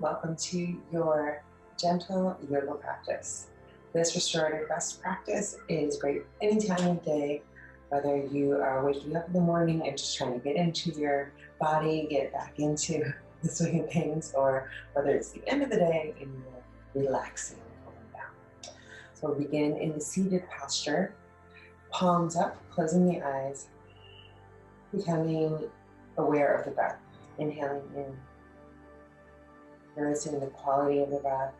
welcome to your gentle yoga practice. This restorative rest practice is great any time of day, whether you are waking up in the morning and just trying to get into your body, get back into the swing of things, or whether it's the end of the day and you're relaxing and cooling down. So we'll begin in the seated posture, palms up, closing the eyes, becoming aware of the breath, inhaling in, noticing the quality of the breath,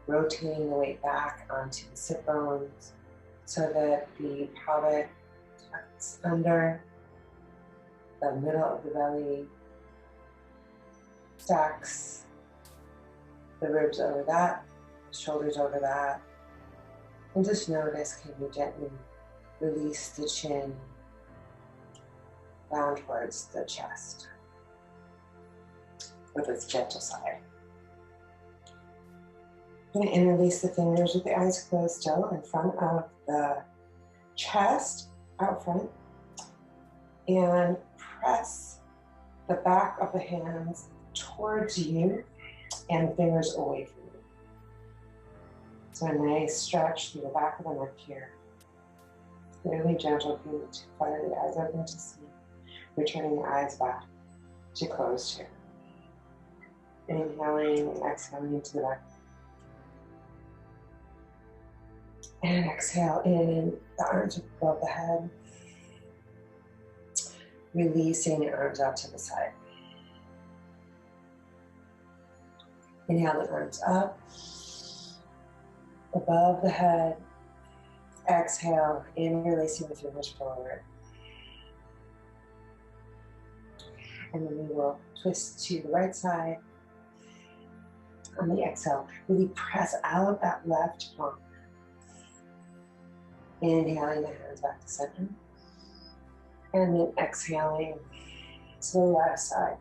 rotating the weight back onto the sit bones so that the pelvic tucks under, the middle of the belly stacks, the ribs over that, shoulders over that, and just notice, can you gently release the chin down towards the chest with its gentle side. I'm going to interlace the fingers with the eyes closed still in front of the chest, out front, and press the back of the hands towards you and the fingers away from you. So a nice stretch through the back of the neck here. Really gentle, if you need to flutter the eyes open to see. Returning the eyes back to closed here. Inhaling and exhaling into the back. And exhale in, the arms above the head. Releasing the arms out to the side. Inhale the arms up, above the head. Exhale, interlacing the fingers forward. And then we will twist to the right side. On the exhale, really press out that left palm. Inhaling the hands back to center. And then exhaling to the left side.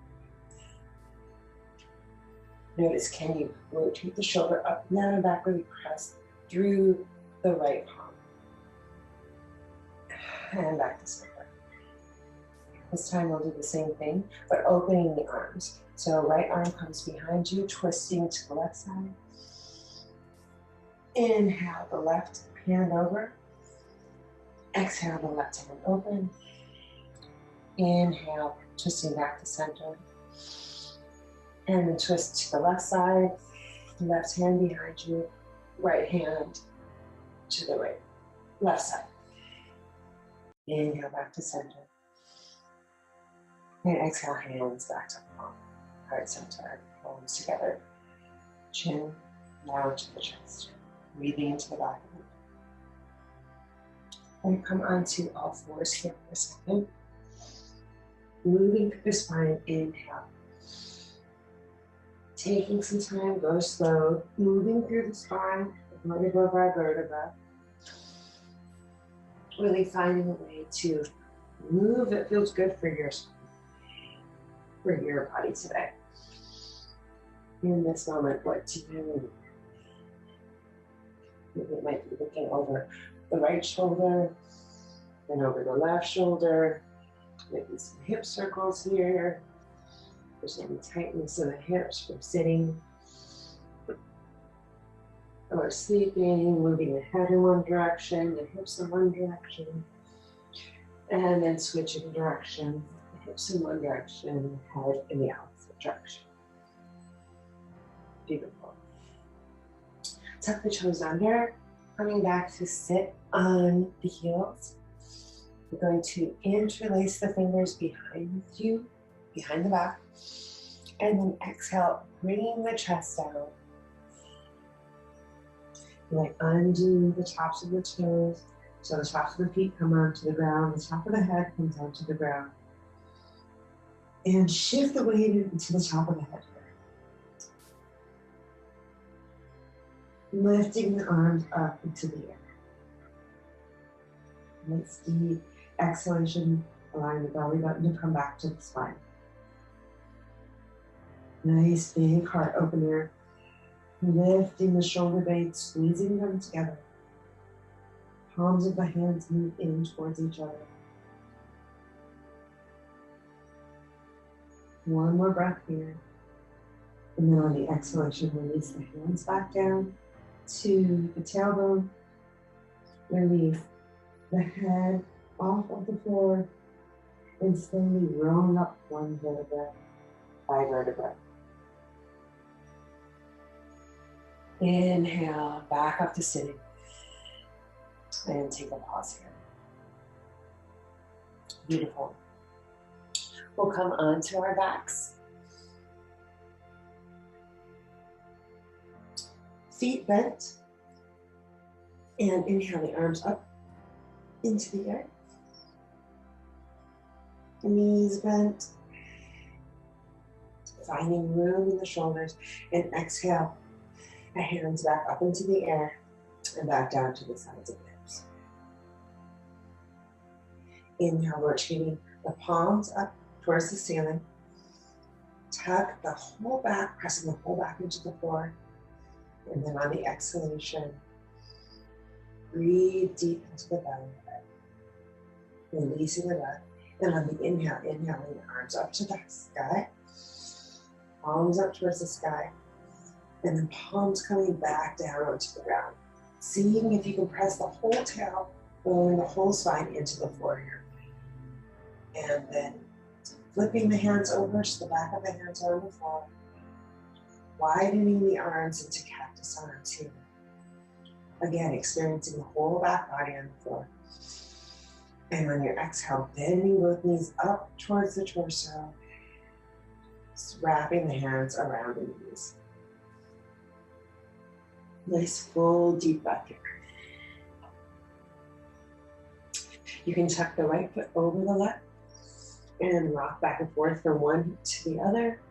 Notice, can you rotate the shoulder up, down, and back, really press through the right palm. And back to center. This time we'll do the same thing, but opening the arms. So right arm comes behind you, twisting to the left side. Inhale the left hand over. Exhale the left hand open. Inhale, twisting back to center. And then twist to the left side. Left hand behind you, right hand to the right, left side. Inhale back to center. And exhale, hands back to palm, heart center, palms together. Chin down to the chest. Breathing into the back of the neck. And come onto all fours here for a second. Moving through the spine, inhale. Taking some time, go slow. Moving through the spine, vertebra by vertebra. Really finding a way to move that feels good for your spine, for your body today. In this moment, what do you need? Maybe it might be looking over the right shoulder, then over the left shoulder. Maybe some hip circles here. There's any tightness in the hips from sitting or sleeping, moving the head in one direction, the hips in one direction, and then switching direction, the hips in one direction, head in the opposite direction. Beautiful. Tuck the toes under, coming back to sit on the heels. We're going to interlace the fingers behind you, behind the back, and then exhale, bringing the chest down. Like undo the tops of the toes, so the tops of the feet come onto the ground, the top of the head comes onto the ground. And shift the weight into the top of the head here. Lifting the arms up into the air. Let's deep exhalation, allowing the belly button to come back to the spine. Nice big heart opener. Lifting the shoulder blades, squeezing them together. Palms of the hands move in towards each other. One more breath here. And then on the exhalation, release the hands back down to the tailbone. Release the head off of the floor and slowly rolling up one vertebra by vertebra. Inhale, back up to sitting. And take a pause here. Beautiful. We'll come onto our backs. Feet bent. And inhale the arms up into the air. Knees bent. Finding room in the shoulders. And exhale the hands back up into the air and back down to the sides of the hips. Inhale, rotating the palms up towards the ceiling. Tuck the whole back, pressing the whole back into the floor. And then on the exhalation, breathe deep into the belly. Releasing the breath. And on the inhale, inhaling the arms up to the sky. Palms up towards the sky. And then palms coming back down onto the ground. Seeing if you can press the whole tail, rolling the whole spine into the floor here. And then flipping the hands over so the back of the hands are on the floor. Widening the arms into cactus arms here. Again, experiencing the whole back body on the floor. And on your exhale, bending both knees up towards the torso. Just wrapping the hands around the knees. Nice full deep breath here. You can tuck the right foot over the left and rock back and forth from one to the other.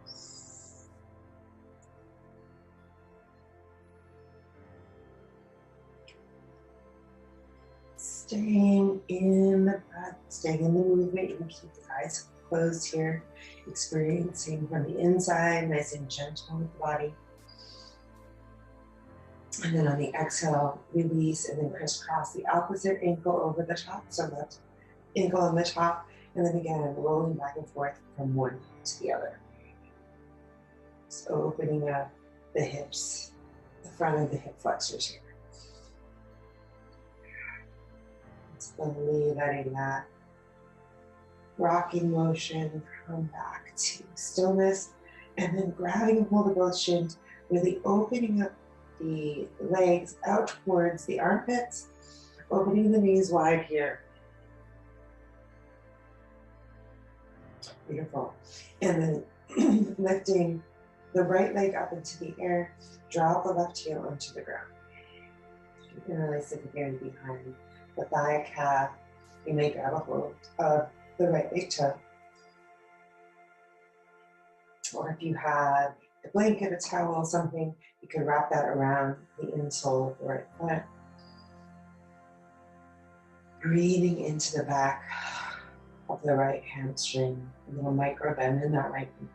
Staying in the breath, staying in the movement. You can keep the eyes closed here. Experiencing from the inside, nice and gentle with the body. And then on the exhale, release and then crisscross the opposite ankle over the top. So left ankle on the top. And then again, rolling back and forth from one to the other. Just opening up the hips, the front of the hip flexors here. Slowly letting that rocking motion come back to stillness. And then grabbing a hold of both shins, really opening up the legs out towards the armpits, opening the knees wide here. Beautiful. And then lifting the right leg up into the air, drop the left heel onto the ground. Interlace it again behind the thigh calf. You may grab a hold of the right big toe. Or if you had a blanket, a towel, something, you could wrap that around the insole of the right foot. Breathing into the back of the right hamstring, a little micro bend in that right knee.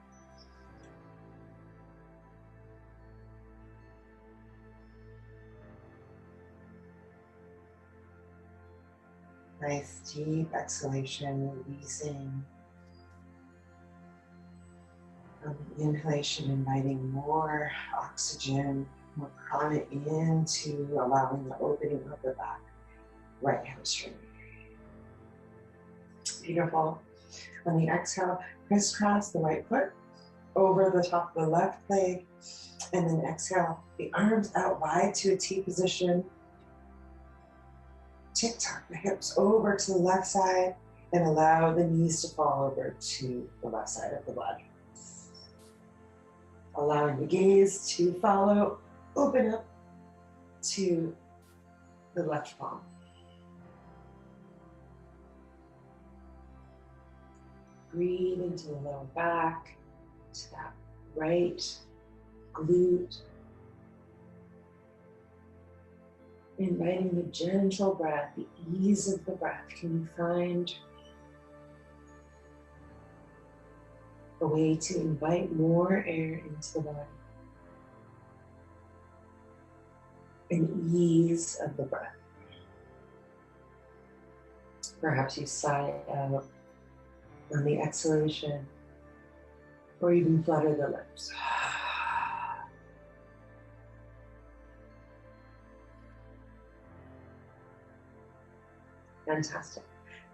Nice deep exhalation, releasing. On the inhalation, inviting more oxygen, more prana into allowing the opening of the back right hamstring. Beautiful. On the exhale, crisscross the right foot over the top of the left leg, and then exhale the arms out wide to a T position. Tick-tock the hips over to the left side and allow the knees to fall over to the left side of the body. Allowing the gaze to follow, open up to the left palm. Breathe into the lower back, to that right glute. Inviting the gentle breath, the ease of the breath. Can you find a way to invite more air into the body? An ease of the breath. Perhaps you sigh out on the exhalation. or even flutter the lips. Fantastic.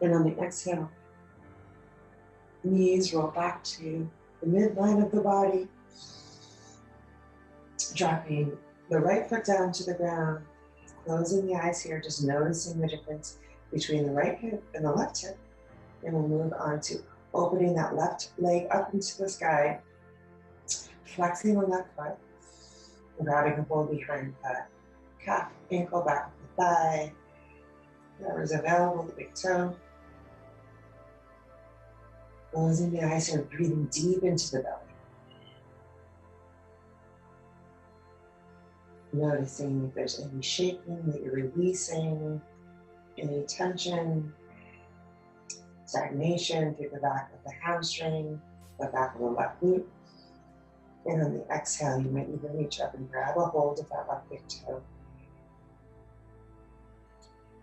And on the exhale, knees roll back to the midline of the body, dropping the right foot down to the ground, closing the eyes here, just noticing the difference between the right hip and the left hip. And we'll move on to opening that left leg up into the sky, flexing the left foot, and grabbing a hold behind the calf, ankle, back of the thigh, whatever's available, the big toe. Closing the eyes here, breathing deep into the belly. Noticing if there's any shaking that you're releasing, any tension, stagnation through the back of the hamstring, the back of the left glute. And on the exhale, you might even reach up and grab a hold of that left big toe.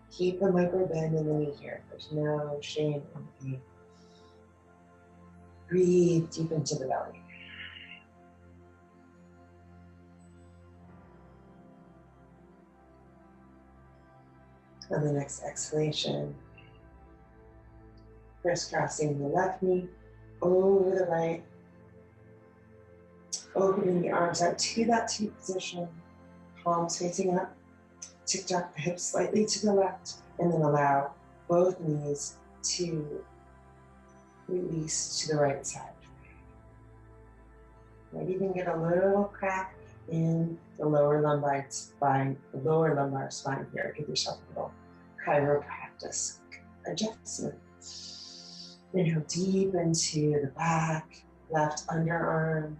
Keep a micro bend in the knee here. There's no shame or pain. Breathe deep into the belly. On the next exhalation, crisscrossing the left knee over the right, opening the arms out to that T position, palms facing up, tick tuck the hips slightly to the left, and then allow both knees to release to the right side. Might even get a little crack in the lower lumbar spine here. Give yourself a little chiropractic adjustment. Inhale deep into the back, left underarm.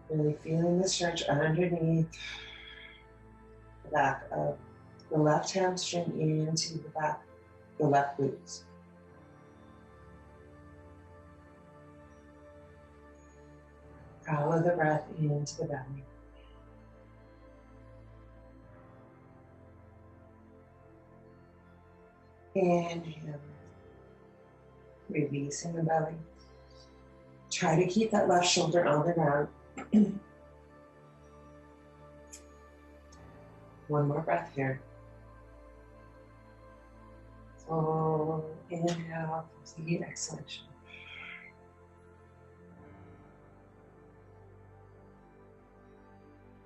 Really feeling the stretch underneath the back of the left hamstring into the back, the left glutes. Follow the breath into the belly. Inhale, releasing the belly. Try to keep that left shoulder on the ground. One more breath here. So inhale, complete exhalation.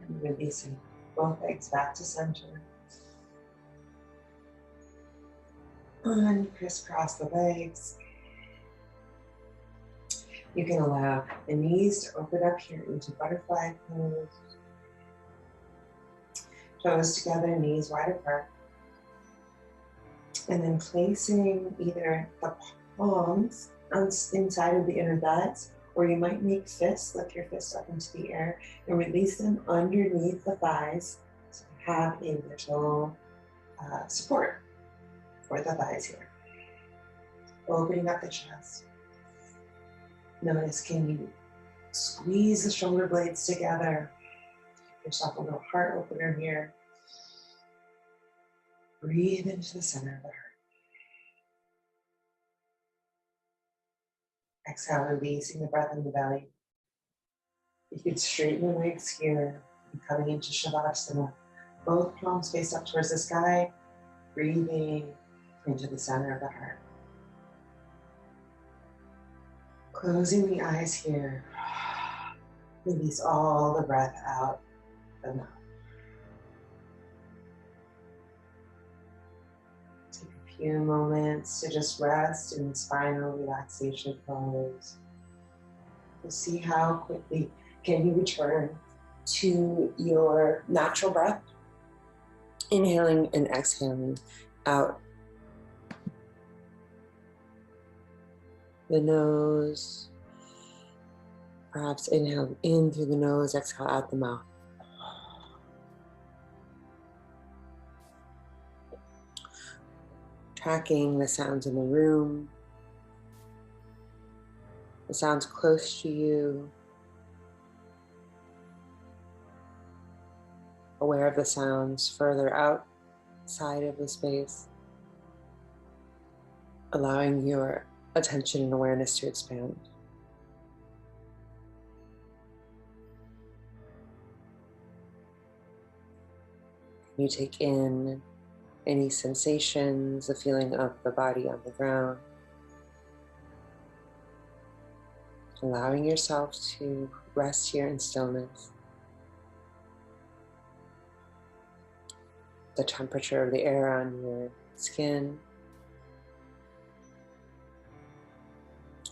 And releasing both legs back to center. Crisscross the legs. You can allow the knees to open up here into butterfly pose. Toes together, knees wide apart. And then placing either the palms inside of the inner thighs, or you might make fists, lift your fists up into the air and release them underneath the thighs to have a little support for the thighs here. Opening up the chest. Notice, can you squeeze the shoulder blades together? Give yourself a little heart opener here. Breathe into the center of the heart. Exhale, releasing the breath in the belly. You can straighten the legs here, coming into Shavasana. Both palms face up towards the sky, breathing into the center of the heart. Closing the eyes here. Release all the breath out the mouth. Take a few moments to just rest in spinal relaxation pose. You'll see how quickly can you return to your natural breath. Inhaling and exhaling out the nose. Perhaps inhale in through the nose, exhale out the mouth. Tracking the sounds in the room, the sounds close to you, aware of the sounds further outside of the space, allowing your attention and awareness to expand. You take in any sensations, the feeling of the body on the ground, allowing yourself to rest here in stillness. The temperature of the air on your skin,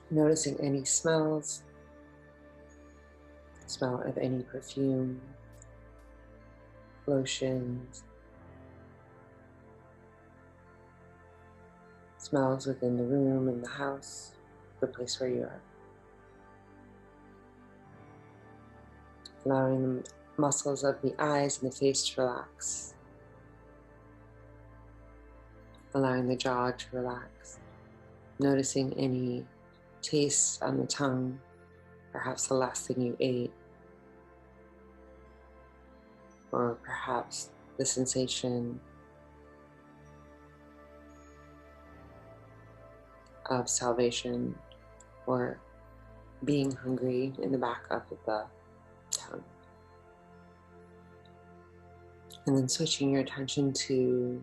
noticing any smells, smell of any perfume, lotions, smells within the room, in the house, the place where you are. Allowing the muscles of the eyes and the face to relax. Allowing the jaw to relax. Noticing any taste on the tongue, perhaps the last thing you ate, or perhaps the sensation of salvation or being hungry in the back of the tongue. And then switching your attention to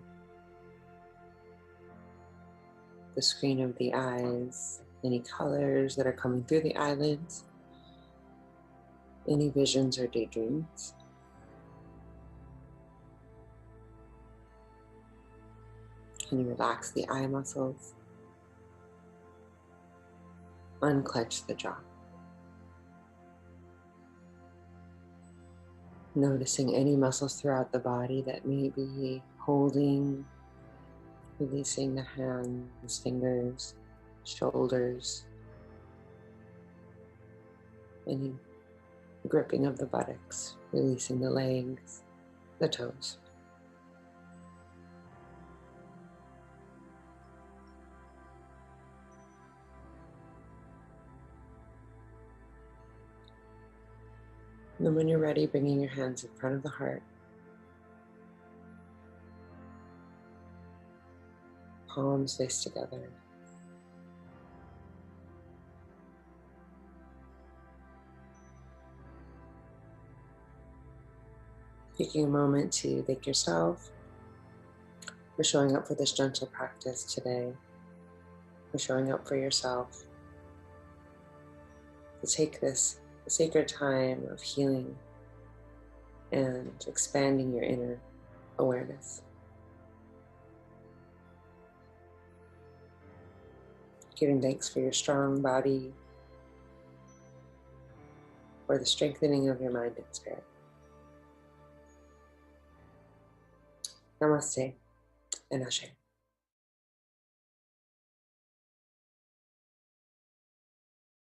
the screen of the eyes, any colors that are coming through the eyelids, any visions or daydreams. Can you relax the eye muscles? Unclench the jaw. Noticing any muscles throughout the body that may be holding, releasing the hands, fingers, shoulders, any gripping of the buttocks, releasing the legs, the toes. And then when you're ready, bringing your hands in front of the heart, palms face together. Taking a moment to thank yourself for showing up for this gentle practice today, for showing up for yourself, to take this sacred time of healing and expanding your inner awareness. Giving thanks for your strong body, for the strengthening of your mind and spirit. Namaste and Ashe.